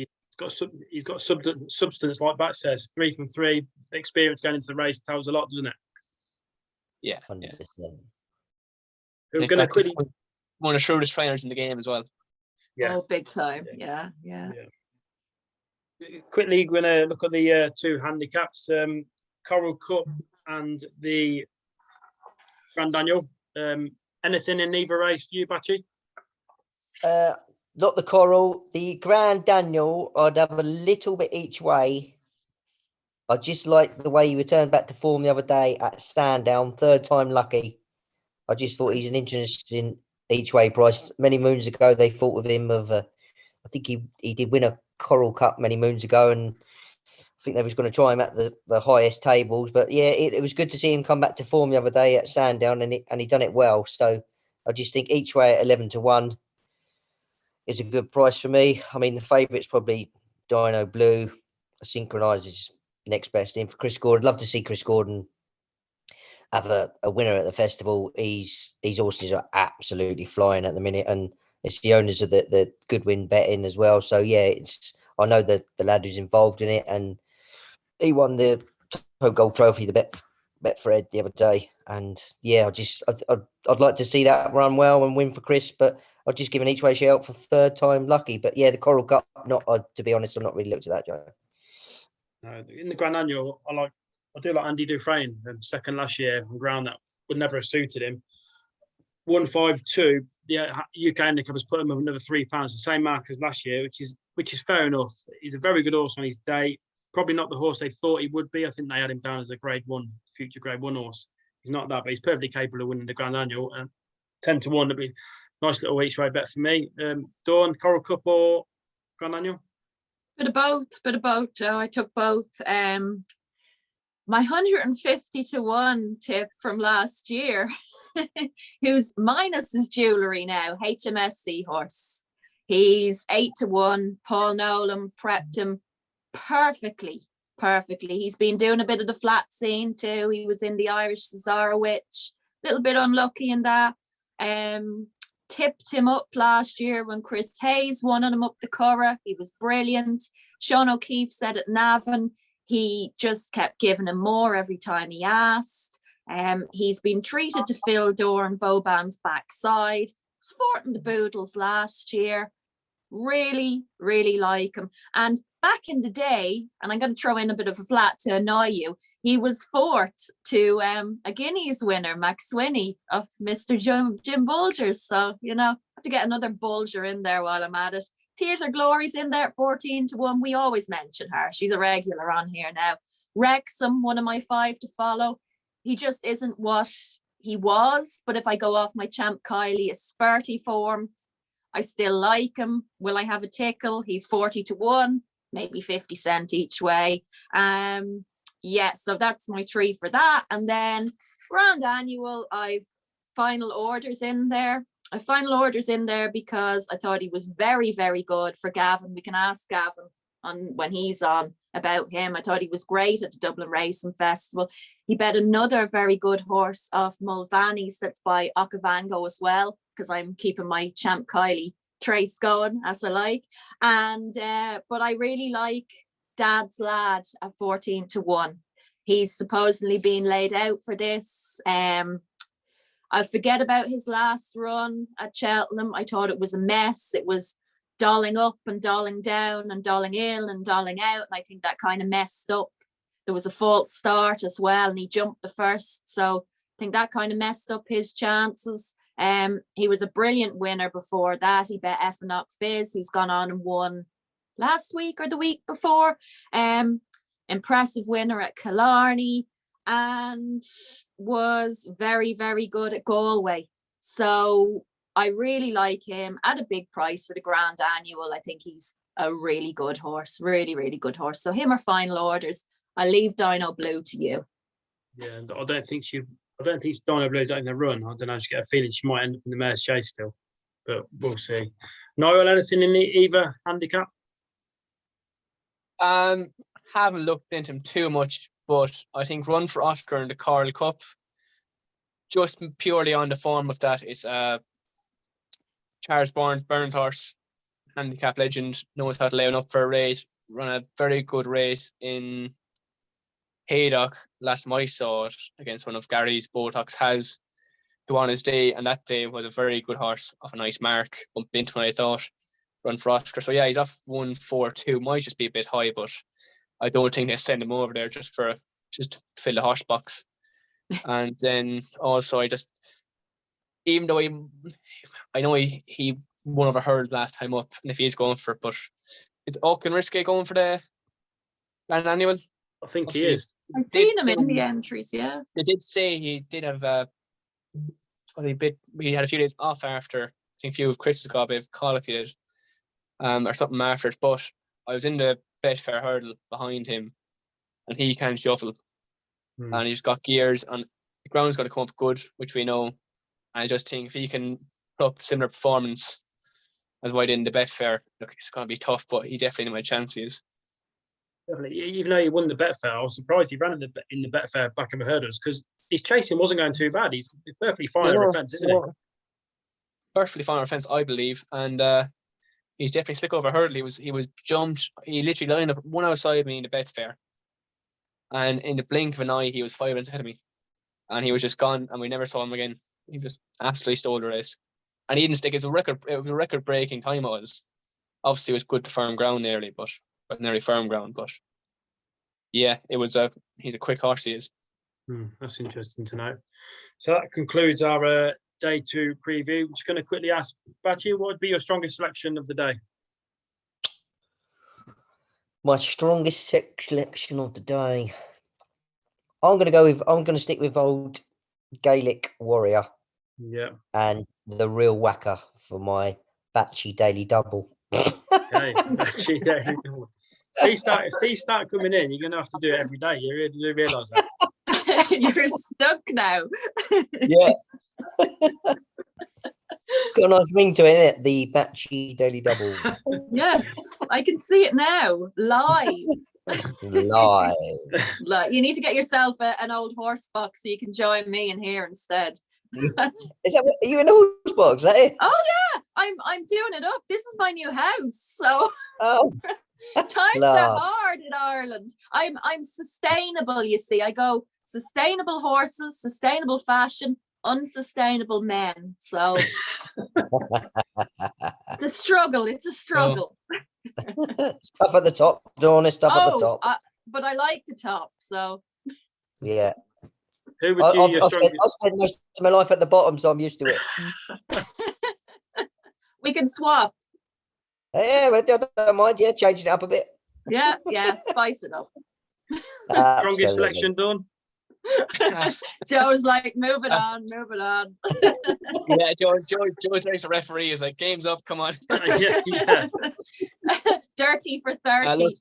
S2: he's got substance, like Bat says. 3 from 3. The experience going into the race tells a lot, doesn't it?
S4: Yeah.
S3: 100%.
S2: Who's going to quickly
S4: one of the shrewdest trainers in the game as well.
S2: Yeah.
S5: Oh, big time. Yeah.
S2: Quickly going to look at the 2 handicaps, Coral Cup and the Grand Daniel. Anything in either race for you, Batchy?
S3: Not the Coral. The Grand Daniel, I'd have a little bit each way. I just like the way he returned back to form the other day at Sandown, 3rd time lucky. I just thought he's an interesting each way price. Many moons ago, they thought of him I think he did win a Coral Cup many moons ago, and I think they was going to try him at the highest tables. But yeah, it was good to see him come back to form the other day at Sandown, and he done it well. So I just think each way at 11-1 is a good price for me. I mean, the favourite's probably Dino Blue. Synchronise is next best in for Chris Gordon. Love to see Chris Gordon have a winner at the festival. His horses are absolutely flying at the minute, and it's the owners of the Goodwin betting as well. So yeah, I know the lad who's involved in it, and he won the Gold Trophy, the Betfred the other day. And yeah, I'd like to see that run well and win for Chris, but I'll just give an each way shout for 3rd time lucky. But yeah, the Coral Cup, to be honest, I've not really looked at that, Joe.
S2: In the Grand Annual, I do like Andy Dufresne, 2nd last year on ground that would never have suited him. 152. The UK handicap has put him up another £3, the same mark as last year, which is fair enough. He's a very good horse on his day. Probably not the horse they thought he would be. I think they had him down as a Grade 1, future Grade 1 horse. He's not that, but he's perfectly capable of winning the Grand Annual. And 10-1, that'd be a nice little each way bet for me. Dawn, Coral Cup or Grand Annual?
S5: Bit of both, Joe. I took both. My 150-1 tip from last year, who's minus his jewellery now, HMS Seahorse. He's 8-1. Paul Nolan prepped him perfectly. He's been doing a bit of the flat scene too. He was in the Irish Cesaro Witch, a little bit unlucky in that. Tipped him up last year when Chris Hayes won on him up the Curragh. He was brilliant. Sean O'Keefe said at Navan, he just kept giving him more every time he asked. He's been treated to Phil Dorr and Vauban's backside. He was 4th in the Boodles last year. Really, really like him. And back in the day, and I'm going to throw in a bit of a flat to annoy you, he was fourth to a Guineas winner, Max Swinney of Mr. Jim Bulgers. So, you know, I have to get another Bulger in there while I'm at it. Tears Are Glory's in there at 14-1. We always mention her. She's a regular on here now. Wrexham, one of my 5 to follow. He just isn't what he was. But if I go off my champ Kylie, a spurty form, I still like him. Will I have a tickle? He's 40-1, maybe 50 cent each way. Yeah, so that's my 3 for that. And then Grand Annual, I've final orders in there. I final orders in there because I thought he was very, very good for Gavin. We can ask Gavin on when he's on about him. I thought he was great at the Dublin Racing Festival. He bet another very good horse off Mulvaney's that's by Okavango as well, because I'm keeping my champ Kylie trace going as I like. And but I really like Dad's Lad at 14-1. He's supposedly being laid out for this. I'll forget about his last run at Cheltenham. I thought it was a mess. It was dolling up and dolling down and dolling in and dolling out. And I think that kind of messed up. There was a false start as well, and he jumped the first. So I think that kind of messed up his chances. He was a brilliant winner before that. He bet Effenock Fizz, who's gone on and won last week or the week before. Impressive winner at Killarney, and was very, very good at Galway. So I really like him at a big price for the Grand Annual. I think he's a really good horse, really, really good horse. So him are final orders. I leave Dino Blue to you.
S2: Yeah, and I don't think Dino Blue's out in the run. I don't know. I just get a feeling she might end up in the mare's chase still, but we'll see. Niall, anything in either handicap?
S4: Haven't looked into him too much, but I think Run for Oscar in the Coral Cup, just purely on the form of that, it's Charles Burns horse, handicap legend, knows how to lay up for a race, run a very good race in Haydock last time I saw it against one of Gary's Botox Has, who on his day, and that day was a very good horse off a nice mark, bumped into when I thought Run for Oscar. So yeah, he's off 1-4-2, might just be a bit high, but I don't think they send him over there just to fill the horse box. And then also even though I know he won over Hurd last time up, and if he's going for it, but is Oaken risky going for the Grand Annual?
S2: I think he is.
S5: I've seen him in the entries, yeah.
S4: They did say he did have he had a few days off after, I think a few of Chris's got a bit of colic he did, or something after it, but I was in the Betfair hurdle behind him, and he can shuffle, and he's got gears, and the ground's got to come up good, which we know. And I just think if he can put up similar performance as what he did in the Betfair, look, it's going to be tough, but he definitely had chances.
S2: Definitely. Even though he won the Betfair, I was surprised he ran in the Betfair back of the hurdles, because his chasing wasn't going too bad. He's perfectly fine over fence, isn't he?
S4: Perfectly fine over fence, I believe, and he's definitely slick over hurdle. He was jumped. He literally lined up one outside me in the Betfair, and in the blink of an eye, he was 5 minutes ahead of me, and he was just gone, and we never saw him again. He just absolutely stole the race, and he didn't stick. It was a record-breaking time. It was obviously it was good to firm ground nearly, but nearly firm ground. But yeah, it was he's a quick horse. He is.
S2: That's interesting to know. So that concludes our day 2 preview. I'm just going to quickly ask Batchy, what would be your strongest selection of the day?
S3: My strongest selection of the day. I'm going to stick with old Gaelic Warrior.
S2: Yeah.
S3: And the Real Whacker for my Batchy Daily Double.
S2: Okay, Batchy Daily Double. If these start coming in, you're going to have to do it every day. You really realise that?
S5: You're stuck now.
S3: Yeah. It's got a nice ring to it, innit? The Batchy Daily Double.
S5: Yes, I can see it now, live. Like, you need to get yourself an old horse box so you can join me in here instead.
S3: Is that are you in a horse box? Is that it?
S5: Oh yeah, I'm doing it up. This is my new house, so times are hard in Ireland. I'm sustainable. You see, I go sustainable horses, sustainable fashion, unsustainable men. So it's a struggle. It's a struggle.
S3: Stuff at the top, Dawn. Stuff at the top.
S5: But I like the top. So
S3: Yeah.
S2: Who would you your strongest?
S3: I've spent most of my life at the bottom, so I'm used to it.
S5: we can swap.
S3: Yeah, but I don't mind. Yeah, changing it up a bit.
S5: Yeah, spice it up.
S2: Strongest selection, Dawn?
S5: Joe was like, move it on.
S4: Yeah, Joe's like the referee. Is like, game's up. Come on.
S2: Yeah.
S5: Dirty for 30.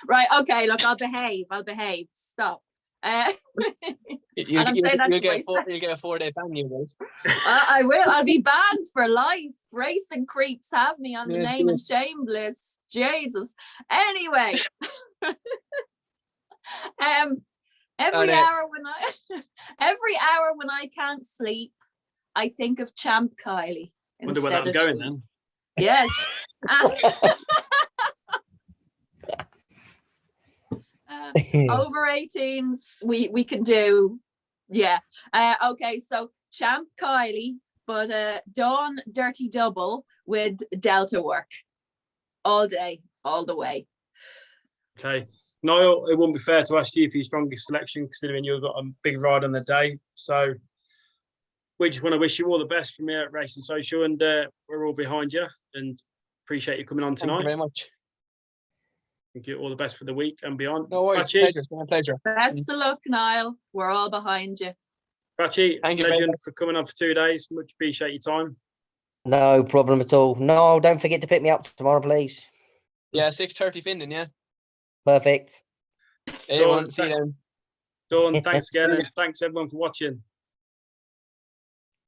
S5: Right. Okay. Look, I'll behave. Stop.
S4: You
S5: and I'm saying that
S4: get a 4-day ban, you will.
S5: I will. I'll be banned for life. Racing creeps have me on the name and shame list. Jesus. Anyway. Every hour when I can't sleep, I think of Champ Kylie.
S2: Wonder where that's going then.
S5: Yes. Over 18s, we can do. Yeah. Okay, so Champ Kylie, but Dawn Dirty Double with Delta work. All day, all the way.
S2: Okay. Niall, it wouldn't be fair to ask you for your strongest selection, considering you've got a big ride on the day. So we just want to wish you all the best from here at Racing Social, and we're all behind you and appreciate you coming on tonight.
S4: Thank you very much.
S2: Thank you. All the best for the week and beyond.
S4: No worries. Pleasure. It's been a pleasure.
S5: Best of luck, Niall. We're all behind you.
S2: Batchy,
S4: Thank you,
S2: legend, for coming on for 2 days. Much appreciate your time.
S3: No problem at all. No, don't forget to pick me up tomorrow, please.
S4: Yeah, 6:30 Findon, yeah.
S3: Perfect.
S4: Everyone, see you then.
S2: Dawn, thanks again, and thanks everyone for watching.